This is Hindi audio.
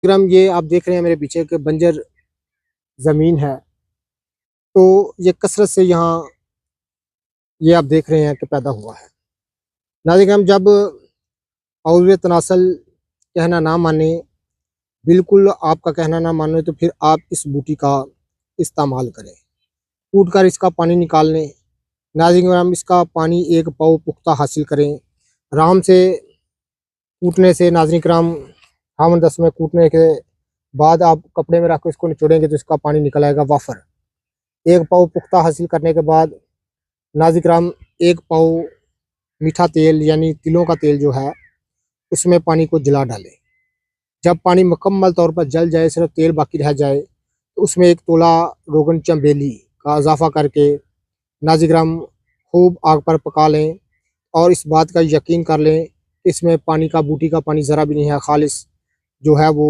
ग्राम ये आप देख रहे हैं मेरे पीछे कि बंजर ज़मीन है, तो ये कसरत से यहाँ ये आप देख रहे हैं कि पैदा हुआ है। नाज़रीन जब औरत तनासल कहना ना माने, बिल्कुल आपका कहना ना माने तो फिर आप इस बूटी का इस्तेमाल करें। कूट कर इसका पानी निकाल लें। नाज़रीन इसका पानी 1 पाव पुख्ता हासिल करें। आराम से कूटने से नाज़रीन किराम हावन दस्त में कूटने के बाद आप कपड़े में रख के इसको निचोड़ेंगे तो इसका पानी निकल आएगा वाफ़र। 1 पाव पुख्ता हासिल करने के बाद नाज़रीन किराम 1 पाव मीठा तेल यानी तिलों का तेल जो है, उसमें पानी को जला डालें। जब पानी मुकम्मल तौर पर जल जाए, सिर्फ तेल बाकी रह जाए, तो उसमें 1 तोला रोगन चंबेली का इज़ाफ़ा करके नाज़रीन किराम खूब आग पर पका लें और इस बात का यकीन कर लें, इसमें पानी का बूटी का पानी ज़रा भी नहीं है, खालिस जो है वो